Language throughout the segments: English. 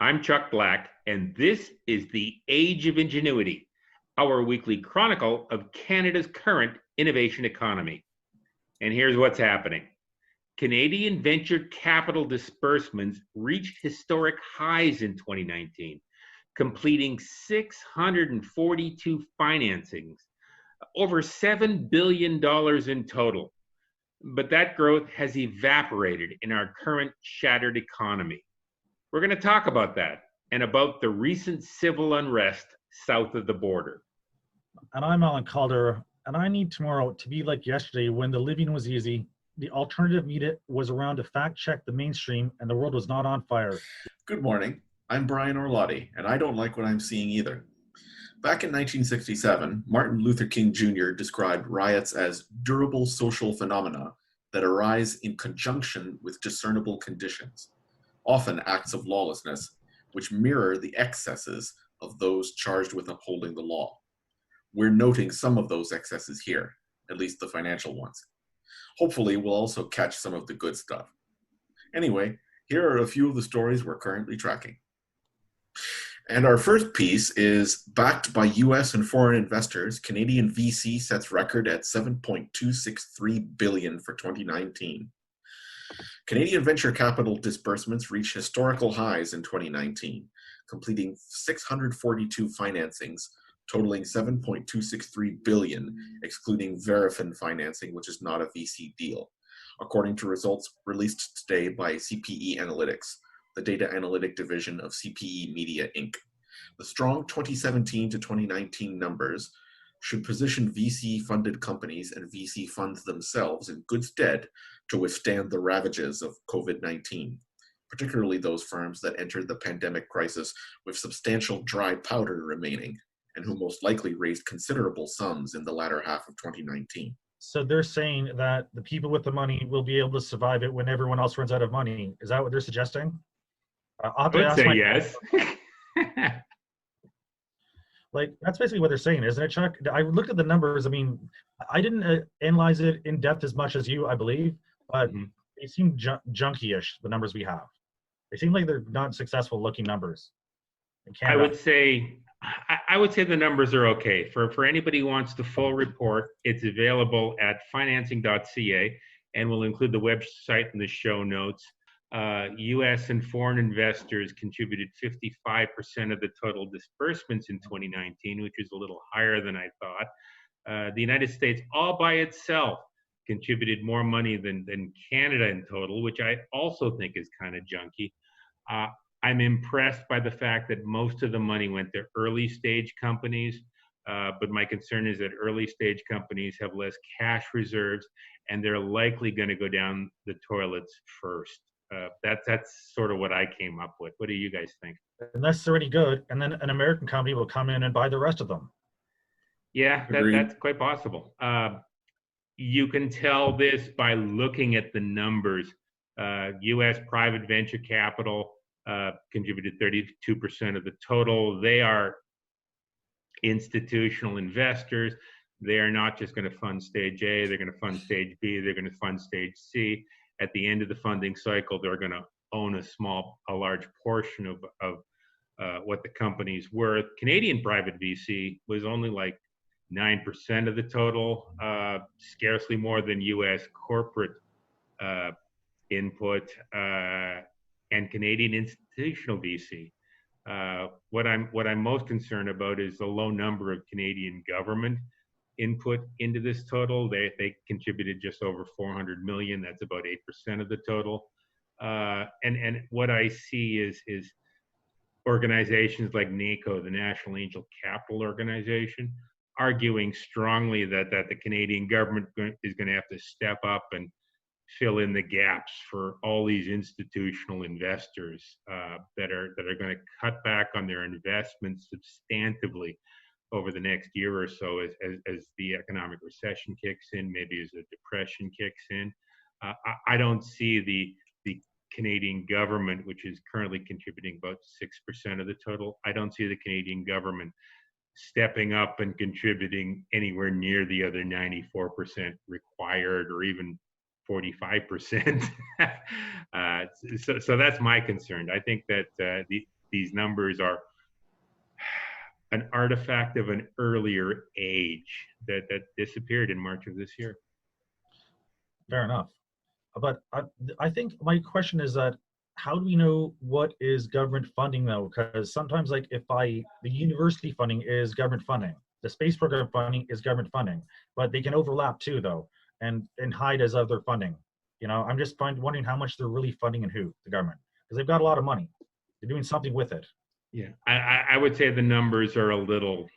I'm Chuck Black, and this is the Age of Ingenuity, our weekly chronicle of Canada's current innovation economy. And here's what's happening. Canadian venture capital disbursements reached historic highs in 2019, completing 642 financings, over $7 billion in total. But that growth has evaporated in our current shattered economy. We're going to talk about that and about the recent civil unrest south of the border. And I'm Alan Calder, and I need tomorrow to be like yesterday when the living was easy, the alternative media was around to fact check the mainstream, and the world was not on fire. Good morning. I'm Brian Orlotti, and I don't like what I'm seeing either. Back in 1967, Martin Luther King Jr. described riots as durable social phenomena that arise in conjunction with discernible conditions, often acts of lawlessness, which mirror the excesses of those charged with upholding the law. We're noting some of those excesses here, at least the financial ones. Hopefully, we'll also catch some of the good stuff. Anyway, here are a few of the stories we're currently tracking. And our first piece is backed by US and foreign investors. Canadian VC sets record at $7.263 billion for 2019. Canadian venture capital disbursements reached historical highs in 2019, completing 642 financings, totaling $7.263 billion, excluding Verifin financing, which is not a VC deal, according to results released today by CPE Analytics, the data analytic division of CPE Media Inc. The strong 2017 to 2019 numbers should position VC-funded companies and VC funds themselves in good stead to withstand the ravages of COVID-19, particularly those firms that entered the pandemic crisis with substantial dry powder remaining and who most likely raised considerable sums in the latter half of 2019. So they're saying that the people with the money will be able to survive it when everyone else runs out of money. Is that what they're suggesting? I would say yes. Like, that's basically what they're saying, isn't it, Chuck? I looked at the numbers. I mean, I didn't analyze it in depth as much as you, I believe, but they seem junky-ish, the numbers we have. They seem like they're not successful looking numbers in Canada. I would say the numbers are okay. For anybody who wants the full report, it's available at financing.ca, and we'll include the website in the show notes. US and foreign investors contributed 55% of the total disbursements in 2019, which is a little higher than I thought. The United States all by itself contributed more money than Canada in total, which I also think is kind of junky. I'm impressed by the fact that most of the money went to early stage companies, but my concern is that early stage companies have less cash reserves and they're likely going to go down the toilets first. That's sort of what I came up with. What do you guys think? Unless they're any good, and then an American company will come in and buy the rest of them. Yeah, that's quite possible. You can tell this by looking at the numbers. U.S. private venture capital contributed 32% of the total. They are institutional investors. They are not just going to fund stage A, they're going to fund stage B, they're going to fund stage C. At the end of the funding cycle, they're going to own a large portion of what the company's worth. Canadian private VC was only like 9% of the total, scarcely more than U.S. corporate input, and Canadian institutional VC. What I'm most concerned about is the low number of Canadian government input into this total. They contributed just over 400 million. That's about 8% of the total. And what I see is organizations like NACO, the National Angel Capital Organization, arguing strongly that the Canadian government is going to have to step up and fill in the gaps for all these institutional investors that are going to cut back on their investments substantively over the next year or so as the economic recession kicks in, maybe as the depression kicks in. I don't see the Canadian government, which is currently contributing about 6% of the total. I don't see the Canadian government stepping up and contributing anywhere near the other 94% required, or even 45%. So that's my concern. I think that these numbers are an artifact of an earlier age that disappeared in March of this year. Fair enough. But I think my question is that how do we know what is government funding though? Because sometimes, like, the university funding is government funding, the space program funding is government funding, but they can overlap too though, and hide as other funding. I'm just wondering how much they're really funding and who, the government, because they've got a lot of money. They're doing something with it. Yeah, I would say the numbers are a little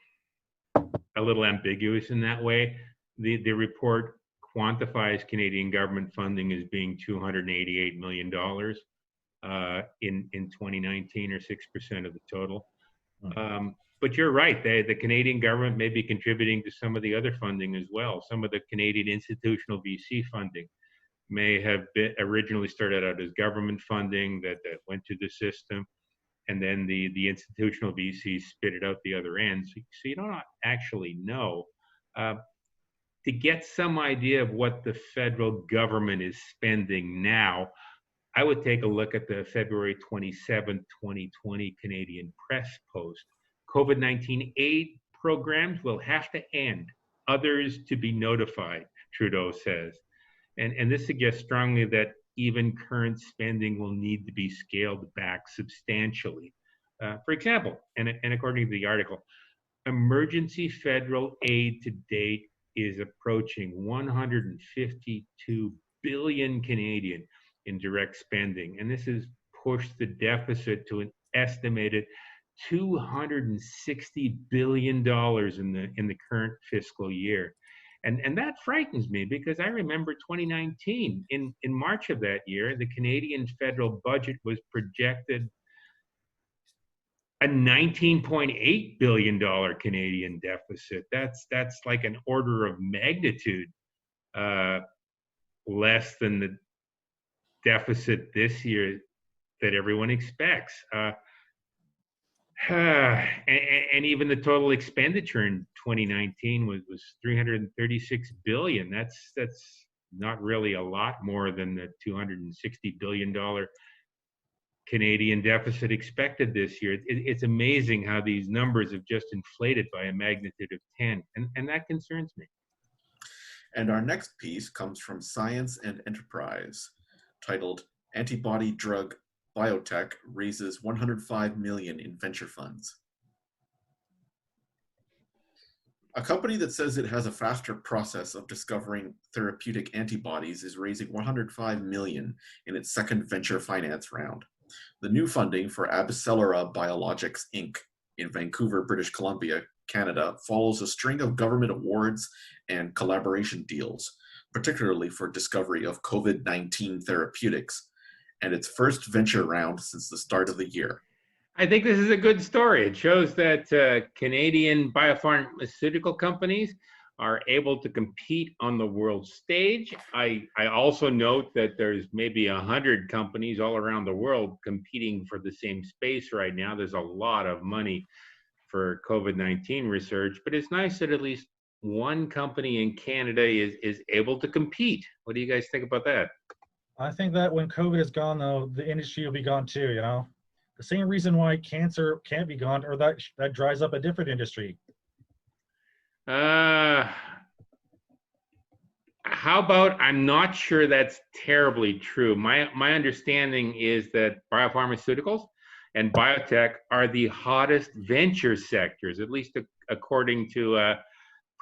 ambiguous in that way. The report quantifies Canadian government funding as being $288 million in 2019, or 6% of the total. But you're right, the Canadian government may be contributing to some of the other funding as well. Some of the Canadian institutional VC funding may have originally started out as government funding that went to the system, and then the institutional VC spit it out the other end. So you don't actually know. To get some idea of what the federal government is spending now, I would take a look at the February 27, 2020 Canadian Press Post. COVID-19 aid programs will have to end, others to be notified, Trudeau says. And this suggests strongly that even current spending will need to be scaled back substantially. For example, and according to the article, emergency federal aid to date is approaching 152 billion Canadian in direct spending, and this has pushed the deficit to an estimated $260 billion in the current fiscal year. And that frightens me, because I remember 2019, in March of that year, the Canadian federal budget was projected a $19.8 billion Canadian deficit. That's like an order of magnitude less than the deficit this year that everyone expects. And even the total expenditure in 2019 was 336 billion. That's not really a lot more than the $260 billion Canadian deficit expected this year. It's amazing how these numbers have just inflated by a magnitude of 10, and that concerns me. And our next piece comes from Science and Enterprise, titled Antibody Drug Biotech Raises $105 million in Venture Funds. A company that says it has a faster process of discovering therapeutic antibodies is raising $105 million in its second venture finance round. The new funding for AbCellera Biologics, Inc. in Vancouver, British Columbia, Canada, follows a string of government awards and collaboration deals, particularly for discovery of COVID-19 therapeutics, and its first venture round since the start of the year. I think this is a good story. It shows that Canadian biopharmaceutical companies are able to compete on the world stage. I also note that there's maybe 100 companies all around the world competing for the same space right now. There's a lot of money for COVID-19 research, but it's nice that at least one company in Canada is able to compete. What do you guys think about that? I think that when COVID is gone, though, the industry will be gone too, The same reason why cancer can't be gone, or that dries up a different industry. How about, I'm not sure that's terribly true. My understanding is that biopharmaceuticals and biotech are the hottest venture sectors, at least according to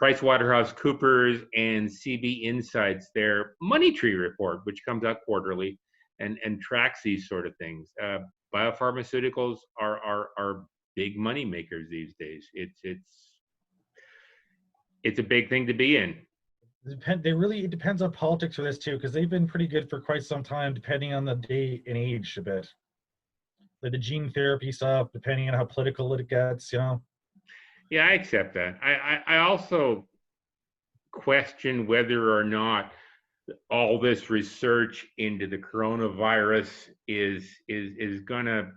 PricewaterhouseCoopers and CB Insights, their Money Tree report, which comes out quarterly and tracks these sort of things. Biopharmaceuticals are big money makers these days. It's a big thing to be in. It depends on politics for this too, because they've been pretty good for quite some time, depending on the day and age a bit. Like the gene therapy stuff, depending on how political it gets, Yeah, I accept that. I also question whether or not all this research into the coronavirus is going to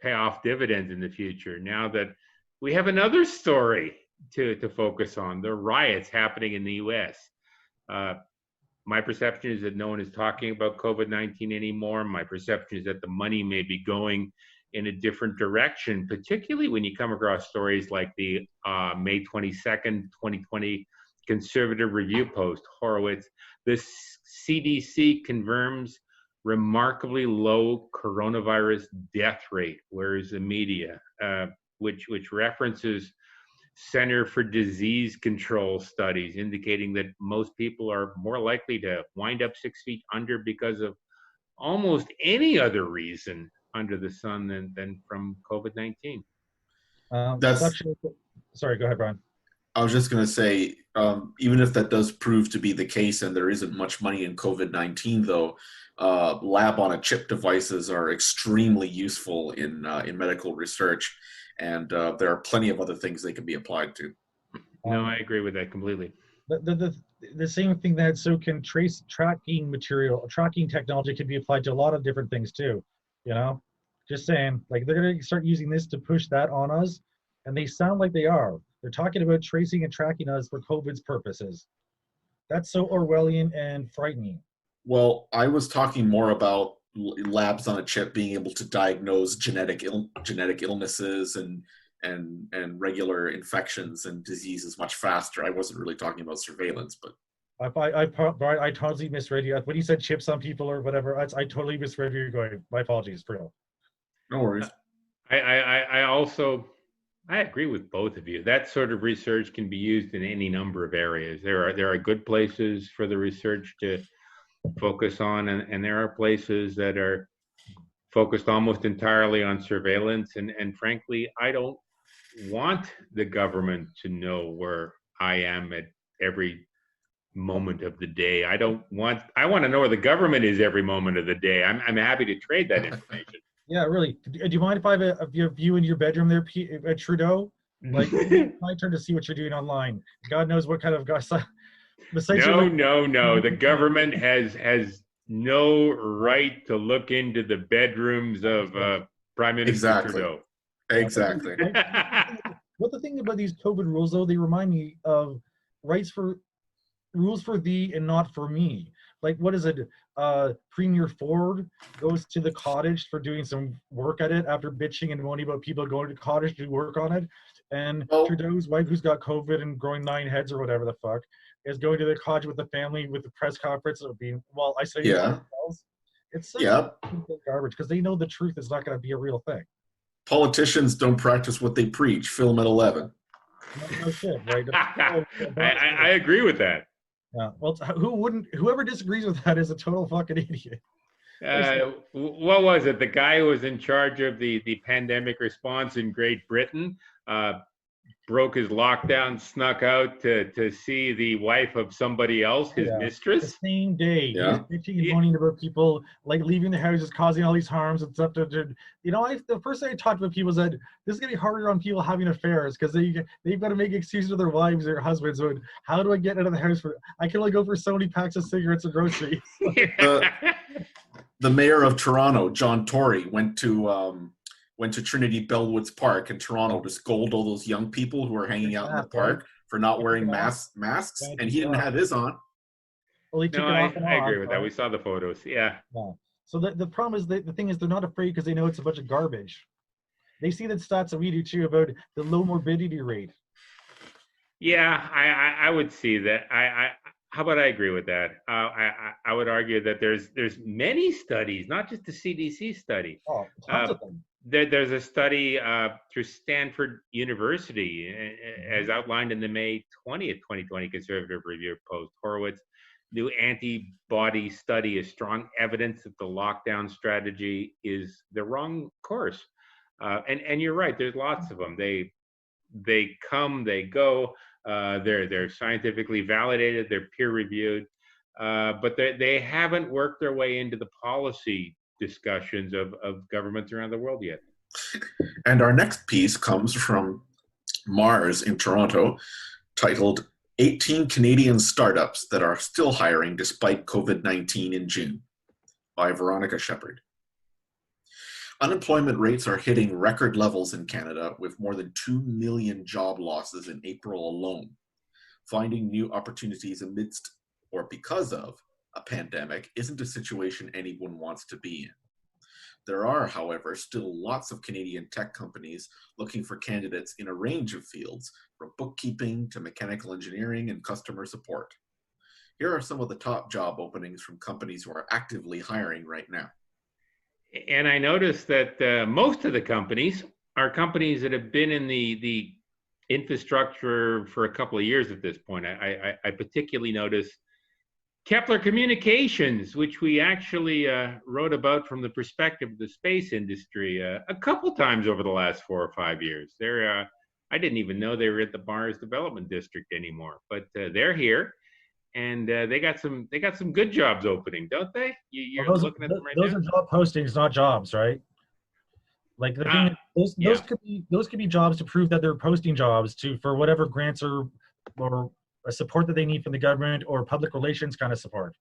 pay off dividends in the future. Now that we have another story to focus on. The riots happening in the U.S. My perception is that no one is talking about COVID-19 anymore. My perception is that the money may be going in a different direction, particularly when you come across stories like the May 22nd, 2020 Conservative Review post, Horowitz. The CDC confirms remarkably low coronavirus death rate, whereas the media, which references Center for Disease Control studies indicating that most people are more likely to wind up 6 feet under because of almost any other reason under the sun than from COVID-19. That's. Sorry, go ahead, Brian. I was just going to say, even if that does prove to be the case and there isn't much money in COVID-19, though, lab-on-a-chip devices are extremely useful in medical research, and there are plenty of other things they can be applied to. No, I agree with that completely. The same thing that can tracking technology can be applied to a lot of different things too. You know, just saying, like they're going to start using this to push that on us, and they sound like they are. They're talking about tracing and tracking us for COVID's purposes. That's so Orwellian and frightening. Well, I was talking more about labs on a chip being able to diagnose genetic illnesses and regular infections and diseases much faster. I wasn't really talking about surveillance, but I totally misread you. When you said chips on people or whatever, I totally misread you. Going, my apologies, for real. No worries. I agree with both of you. That sort of research can be used in any number of areas. There are good places for the research to focus on, and there are places that are focused almost entirely on surveillance. And frankly, I don't want the government to know where I am at every moment of the day. I want to know where the government is every moment of the day. I'm happy to trade that information. Yeah, really. Do you mind if I have a view in your bedroom there, Trudeau? Like, my turn to see what you're doing online. God knows what kind of guys. No. The government has no right to look into the bedrooms of Prime Minister Trudeau. Exactly. What the thing about these COVID rules, though, they remind me of rules for thee and not for me. Like, what is it? Premier Ford goes to the cottage for doing some work at it after bitching and moaning about people going to the cottage to work on it. And Trudeau's wife, who's got COVID and growing 9 heads or whatever the fuck, is going to the cottage with the family with the press conference of being isolated themselves. It's such garbage because they know the truth is not going to be a real thing. Politicians don't practice what they preach. Film at 11. No shit, right? I agree with that. Yeah. Well, whoever disagrees with that is a total fucking idiot. What was it? The guy who was in charge of the pandemic response in Great Britain broke his lockdown, snuck out to see the wife of somebody else, his mistress. The same day. Yeah. He was bitching and moaning about people like leaving the houses, causing all these harms and stuff. The first thing I talked about people said, this is going to be harder on people having affairs because they've got to make excuses to their wives or husbands. So how do I get out of the house? I can only go for so many packs of cigarettes and groceries. The mayor of Toronto, John Tory, went to Trinity Bellwoods Park in Toronto to scold all those young people who were hanging out in the park for not wearing masks, and he didn't have his on. Well, he took it off and I agree with that. We saw the photos. Yeah. So the problem is the thing is they're not afraid because they know it's a bunch of garbage. They see the stats that we do too about the low morbidity rate. Yeah, I would see that. How about I agree with that? I would argue that there's many studies, not just the CDC study. Oh, tons of them. There's a study through Stanford University, as outlined in the May 20th, 2020 Conservative Review post. Horowitz, new antibody study is strong evidence that the lockdown strategy is the wrong course. And you're right. There's lots of them. They come, they go. They're scientifically validated. They're peer reviewed, but they haven't worked their way into the policy discussions of governments around the world yet. And our next piece comes from Mars in Toronto, titled 18 Canadian Startups That Are Still Hiring Despite COVID-19 in June, by Veronica Shepard. Unemployment rates are hitting record levels in Canada, with more than 2 million job losses in April alone. Finding new opportunities amidst or because of a pandemic isn't a situation anyone wants to be in. There are, however, still lots of Canadian tech companies looking for candidates in a range of fields, from bookkeeping to mechanical engineering and customer support. Here are some of the top job openings from companies who are actively hiring right now. And I noticed that most of the companies are companies that have been in the infrastructure for a couple of years at this point. I particularly noticed Kepler Communications, which we actually wrote about from the perspective of the space industry a couple times over the last 4 or 5 years. I didn't even know they were at the Mars Development District anymore, but they're here, and they got some good jobs opening, don't they? You're Well, looking at them right those now. are job postings, not jobs, right? Like the thing, those could be jobs to prove that they're posting jobs for whatever grants or support that they need from the government or public relations kind of support.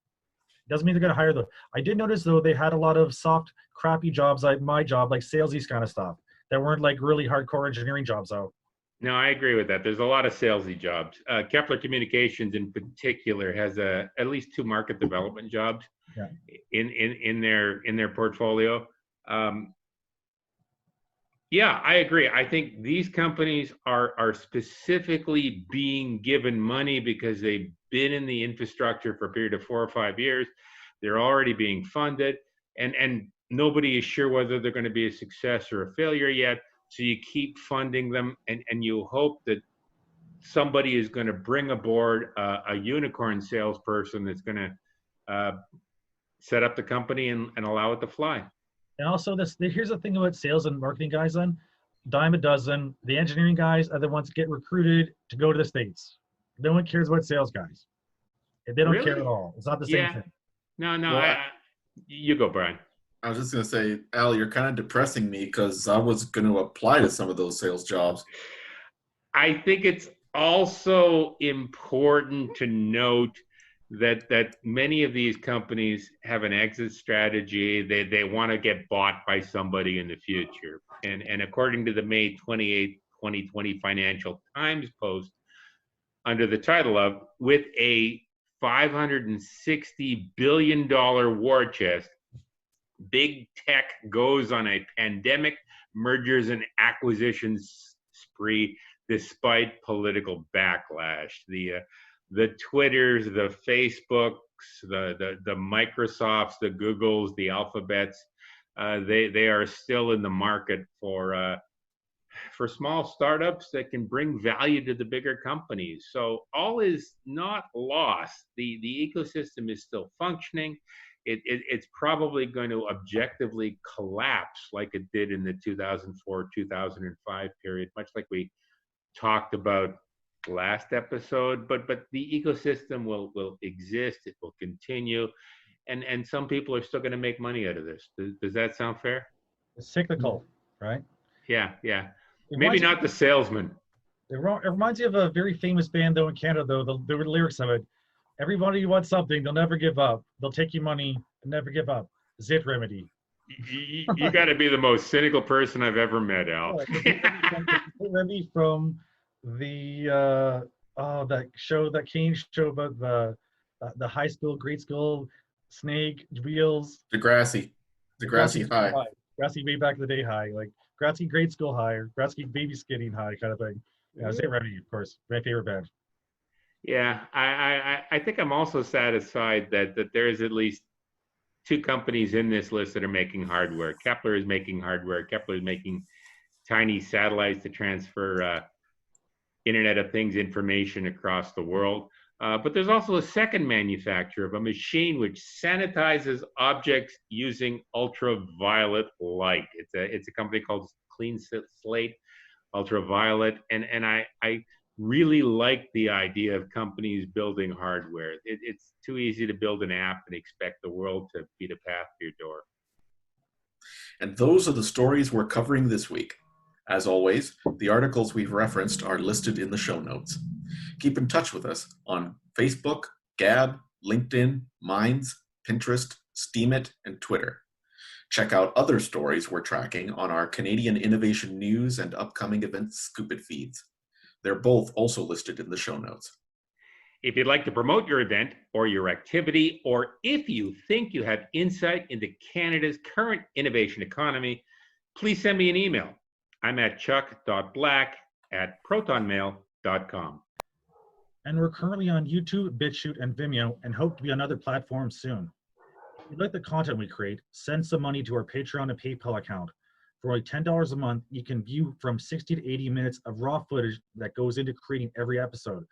Doesn't mean they're going to hire them. I did notice though they had a lot of soft, crappy jobs like my job, like salesy kind of stuff that weren't like really hardcore engineering jobs though. No, I agree with that. There's a lot of salesy jobs. Kepler Communications, in particular, has at least 2 market development jobs in their portfolio. Yeah, I agree. I think these companies are specifically being given money because they've been in the infrastructure for a period of 4 or 5 years. They're already being funded, and nobody is sure whether they're going to be a success or a failure yet. So you keep funding them, and you hope that somebody is going to bring aboard a unicorn salesperson that's going to set up the company and allow it to fly. And also, here's the thing about sales and marketing guys. Then, dime a dozen. The engineering guys are the ones that get recruited to go to the States. No one cares about sales guys. They don't care at all. It's not the same thing. No. Well, you go, Brian. I was just going to say, Al, you're kind of depressing me because I was going to apply to some of those sales jobs. I think it's also important to note that many of these companies have an exit strategy. They want to get bought by somebody in the future. And according to the May 28, 2020 Financial Times post, under the title of "With a $560 billion war chest, big tech goes on a pandemic mergers and acquisitions spree despite political backlash." The Twitters, the Facebooks, the Microsofts, the Googles, the Alphabets, they are still in the market for small startups that can bring value to the bigger companies. So all is not lost. The ecosystem is still functioning. It's probably going to objectively collapse like it did in the 2004-2005 period, much like we talked about last episode, but the ecosystem will exist. It will continue, and some people are still going to make money out of this. Does that sound fair? It's cyclical, right? Yeah. Maybe not the salesman. It reminds you of a very famous band though in Canada though. The lyrics of it: "Everybody wants something, they'll never give up. They'll take your money and never give up." Zit Remedy. You got to be the most cynical person I've ever met, Al. Remedy from the that Kane show about the high school, grade school, snake wheels. Degrassi High. Grassy way back in the day high, like Grassy grade school high or Grassy baby skinning high kind of thing. Yeah, Zit Remedy, of course, my favorite band. Yeah, I think I'm also satisfied that there is at least 2 companies in this list that are making hardware. Kepler is making hardware. Kepler is making tiny satellites to transfer Internet of Things information across the world. But there's also a second manufacturer of a machine which sanitizes objects using ultraviolet light. It's a company called Clean Slate Ultraviolet, and I really like the idea of companies building hardware. It's too easy to build an app and expect the world to beat a path to your door. And those are the stories we're covering this week. As always, the articles we've referenced are listed in the show notes. Keep in touch with us on Facebook, Gab, LinkedIn, Minds, Pinterest, Steemit, and Twitter. Check out other stories we're tracking on our Canadian Innovation News and upcoming events Scoop It feeds. They're both also listed in the show notes. If you'd like to promote your event or your activity, or if you think you have insight into Canada's current innovation economy, please send me an email. I'm at chuck.black@protonmail.com. And we're currently on YouTube, BitChute, and Vimeo, and hope to be on other platforms soon. If you like the content we create, send some money to our Patreon and PayPal account. For only $10 a month, you can view from 60 to 80 minutes of raw footage that goes into creating every episode.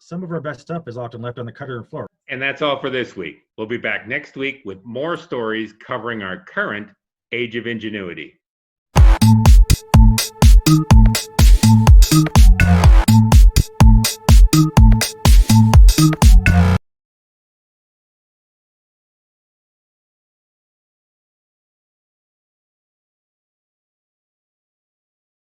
Some of our best stuff is often left on the cutting room floor. And that's all for this week. We'll be back next week with more stories covering our current age of ingenuity.